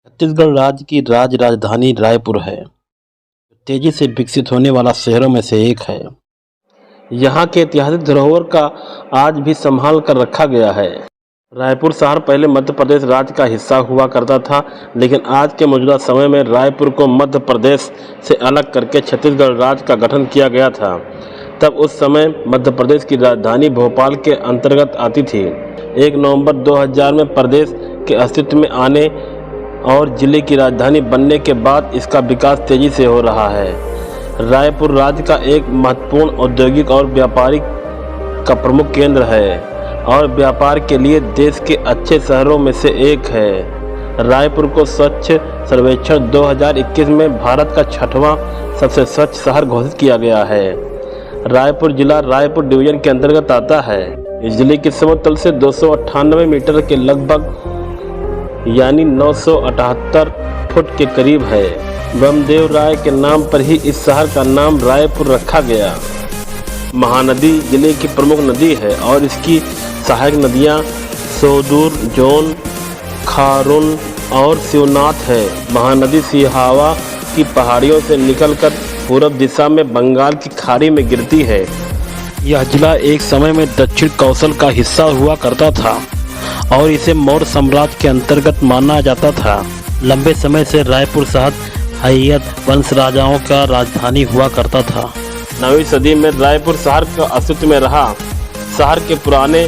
छत्तीसगढ़ राज्य की राजधानी रायपुर है, जो तेजी से विकसित होने वाला शहरों में से एक है। यहाँ के ऐतिहासिक धरोहर का आज भी संभाल कर रखा गया है। रायपुर शहर पहले मध्य प्रदेश राज्य का हिस्सा हुआ करता था, लेकिन आज के मौजूदा समय में रायपुर को मध्य प्रदेश से अलग करके छत्तीसगढ़ राज्य का गठन किया गया था। तब उस समय मध्य प्रदेश की राजधानी भोपाल के अंतर्गत आती थी। 1 नवंबर 2000 में प्रदेश के अस्तित्व में आने और जिले की राजधानी बनने के बाद इसका विकास तेजी से हो रहा है। रायपुर राज्य का एक महत्वपूर्ण औद्योगिक और व्यापारिक का प्रमुख केंद्र है और व्यापार के लिए देश के अच्छे शहरों में से एक है। रायपुर को स्वच्छ सर्वेक्षण 2021 में भारत का 6वां सबसे स्वच्छ शहर घोषित किया गया है। रायपुर जिला रायपुर डिवीजन के अंतर्गत आता है। इस जिले के समतल से 298 मीटर के लगभग यानी 978 फुट के करीब है। ब्रह्मदेव राय के नाम पर ही इस शहर का नाम रायपुर रखा गया। महानदी जिले की प्रमुख नदी है और इसकी सहायक नदियां सोदूर, जोन, खारून और शिवनाथ है। महानदी सिहावा की पहाड़ियों से निकलकर पूर्व दिशा में बंगाल की खाड़ी में गिरती है। यह जिला एक समय में दक्षिण कौशल का हिस्सा हुआ करता था और इसे मौर्य साम्राज्य के अंतर्गत माना जाता था। लंबे समय से रायपुर शहर हैयत वंश राजाओं का राजधानी हुआ करता था। 9वीं सदी में रायपुर शहर का अस्तित्व में रहा। शहर के पुराने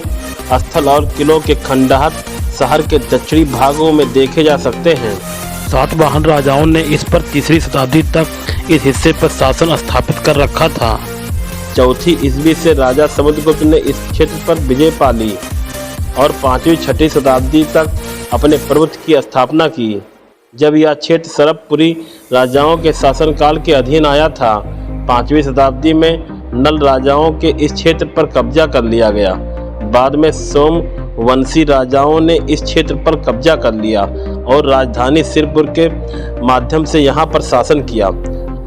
स्थल और किलों के खंडहर शहर के दक्षिणी भागों में देखे जा सकते हैं। सातवाहन राजाओं ने इस पर 3री शताब्दी तक इस हिस्से पर शासन स्थापित कर रखा था। 4वीं ईस्वी से राजा समुद्रगुप्त ने इस क्षेत्र पर विजय पा ली और 5वीं-6वीं शताब्दी तक अपने प्रभुत्व की स्थापना की। जब यह क्षेत्र सरबपुरी राजाओं के शासनकाल के अधीन आया था, 5वीं शताब्दी में नल राजाओं के इस क्षेत्र पर कब्जा कर लिया गया। बाद में सोमवंशी राजाओं ने इस क्षेत्र पर कब्जा कर लिया और राजधानी सिरपुर के माध्यम से यहाँ पर शासन किया।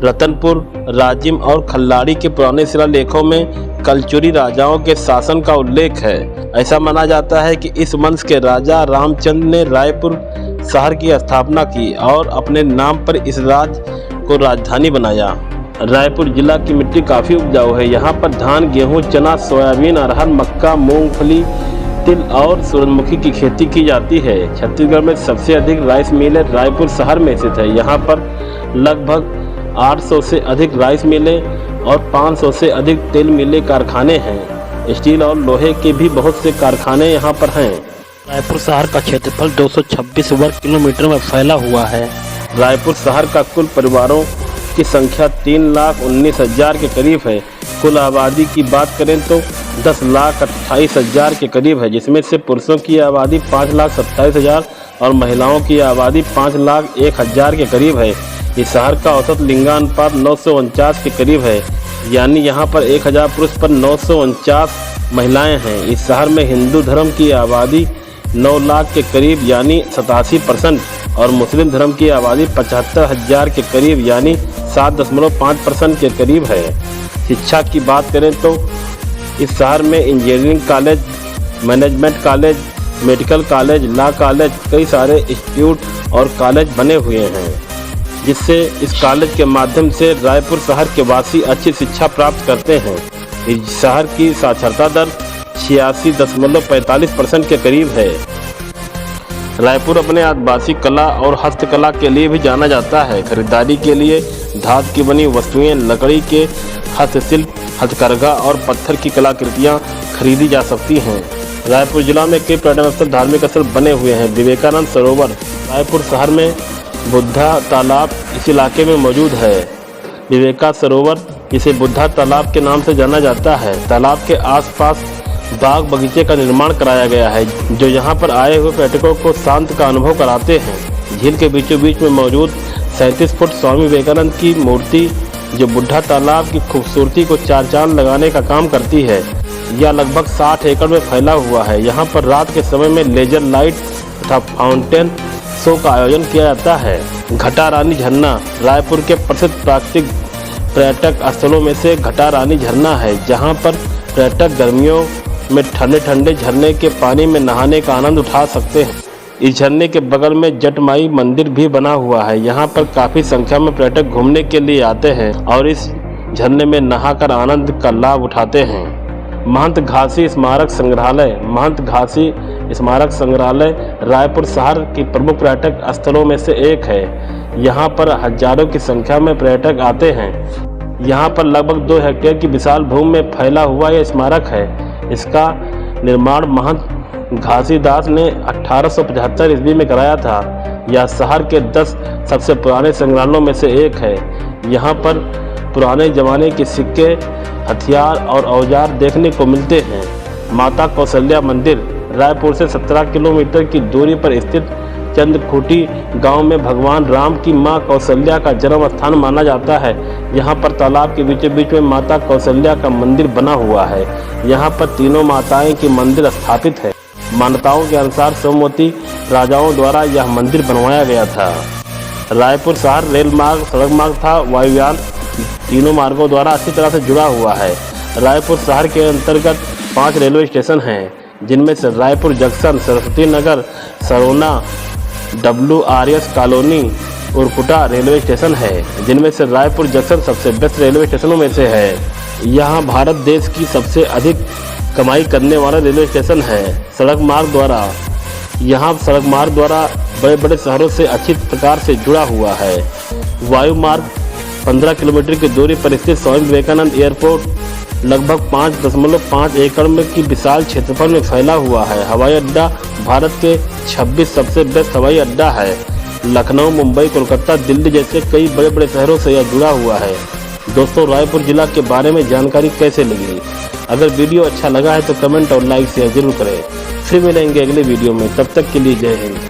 रतनपुर, राजिम और खल्लाड़ी के पुराने शिलालेखों में कलचुरी राजाओं के शासन का उल्लेख है। ऐसा माना जाता है कि इस वंश के राजा रामचंद्र ने रायपुर शहर की स्थापना की और अपने नाम पर इस राज्य को राजधानी बनाया। रायपुर जिला की मिट्टी काफ़ी उपजाऊ है। यहाँ पर धान, गेहूँ, चना, सोयाबीन, अरहर, मक्का, मूंगफली, तिल और सूरजमुखी की खेती की जाती है। छत्तीसगढ़ में सबसे अधिक राइस मिलें रायपुर शहर में स्थित है। यहाँ पर लगभग 800 से अधिक राइस मिलें और 500 से अधिक तेल मिले कारखाने हैं। स्टील और लोहे के भी बहुत से कारखाने यहाँ पर हैं। रायपुर शहर का क्षेत्रफल 226 वर्ग किलोमीटर में फैला हुआ है। रायपुर शहर का कुल परिवारों की संख्या 3,19,000 के करीब है। कुल आबादी की बात करें तो 10,28,000 के करीब है, जिसमें से पुरुषों की आबादी 5,27,000 और महिलाओं की आबादी 5,01,000 के करीब है। इस शहर का औसत लिंगानुपात 949 के करीब है, यानी यहाँ पर 1000 पुरुष पर 949 महिलाएं हैं। इस शहर में हिंदू धर्म की आबादी 9 लाख के करीब यानी 87% और मुस्लिम धर्म की आबादी 75,000 के करीब यानी 7.5% के करीब है। शिक्षा की बात करें तो इस शहर में engineering college, management college, medical college, law college, कई सारे इंस्टीट्यूट और कॉलेज बने हुए हैं, जिससे इस कॉलेज के माध्यम से रायपुर शहर के वासी अच्छी शिक्षा प्राप्त करते हैं। इस शहर की साक्षरता दर 86.45% के करीब है। रायपुर अपने आदिवासी कला और हस्तकला के लिए भी जाना जाता है। खरीदारी के लिए धातु की बनी वस्तुएं, लकड़ी के हस्तशिल्प, हथकरघा और पत्थर की कलाकृतियां खरीदी जा सकती हैं। रायपुर जिला में कई पर्यटन स्थल, धार्मिक स्थल बने हुए हैं। विवेकानंद सरोवर रायपुर शहर में बुद्धा तालाब इस इलाके में मौजूद है। विवेका सरोवर, जिसे बुद्धा तालाब के नाम से जाना जाता है, तालाब के आसपास बाग बगीचे का निर्माण कराया गया है, जो यहाँ पर आए हुए पर्यटकों को शांत का अनुभव कराते हैं। झील के बीचों बीच में मौजूद 37 फुट स्वामी विवेकानंद की मूर्ति, जो बुद्धा तालाब की खूबसूरती को चार चांद लगाने का काम करती है, यह लगभग 60 एकड़ में फैला हुआ है। यहाँ पर रात के समय में लेजर लाइट तथा फाउंटेन शो का आयोजन किया जाता है। घटा रानी झरना रायपुर के प्रसिद्ध प्राकृतिक पर्यटक स्थलों में से घटा रानी झरना है, जहाँ पर पर्यटक गर्मियों में ठंडे ठंडे झरने के पानी में नहाने का आनंद उठा सकते हैं। इस झरने के बगल में जटमाई मंदिर भी बना हुआ है। यहाँ पर काफी संख्या में पर्यटक घूमने के लिए आते हैं और इस झरने में नहाकर आनंद का लाभ उठाते हैं। महंत घासी स्मारक संग्रहालय। महंत घासी स्मारक संग्रहालय रायपुर शहर की प्रमुख पर्यटक स्थलों में से एक है। यहाँ पर हजारों की संख्या में पर्यटक आते हैं। यहाँ पर लगभग 2 हेक्टेयर की विशाल भूमि में फैला हुआ यह स्मारक है। इसका निर्माण महंत घासीदास ने 1875 ईस्वी में कराया था। यह शहर के 10 सबसे पुराने संग्रहालयों में से एक है। यहाँ पर पुराने जमाने के सिक्के, हथियार और औजार देखने को मिलते हैं। माता कौशल्या मंदिर। रायपुर से 17 किलोमीटर की दूरी पर स्थित चंद्रखूटी गांव में भगवान राम की मां कौशल्या का जन्म स्थान माना जाता है। यहां पर तालाब के बीचों बीच में माता कौशल्या का मंदिर बना हुआ है। यहां पर तीनों माताएं की मंदिर स्थापित है। मान्यताओं के अनुसार सोमवती राजाओं द्वारा यह मंदिर बनवाया गया था। रायपुर शहर रेल मार्ग, सड़क मार्ग था वायुयान तीनों मार्गों द्वारा अच्छी तरह से जुड़ा हुआ है। रायपुर शहर के अंतर्गत 5 रेलवे स्टेशन हैं, जिनमें से Raipur junction, Saraswati Nagar, Sarona, WRS colony, Urkuta railway station है, जिनमें से रायपुर जंक्शन सबसे बेस्ट रेलवे स्टेशनों में से है। यहाँ भारत देश की सबसे अधिक कमाई करने वाला रेलवे स्टेशन है। सड़क मार्ग द्वारा बड़े बड़े शहरों से अच्छी प्रकार से जुड़ा हुआ है। वायु मार्ग 15 किलोमीटर की दूरी पर स्थित स्वामी विवेकानंद एयरपोर्ट लगभग 5.5 एकड़ में की विशाल क्षेत्रफल में फैला हुआ है। हवाई अड्डा भारत के 26 सबसे बेस्ट हवाई अड्डा है। लखनऊ, मुंबई, कोलकाता, दिल्ली जैसे कई बड़े बड़े शहरों से यह जुड़ा हुआ है। दोस्तों, रायपुर जिला के बारे में जानकारी कैसे लगी? अगर वीडियो अच्छा लगा है तो कमेंट और लाइक शेयर जरूर करें। फिर मिलेंगे अगले वीडियो में, तब तक के लिए जय हिंद।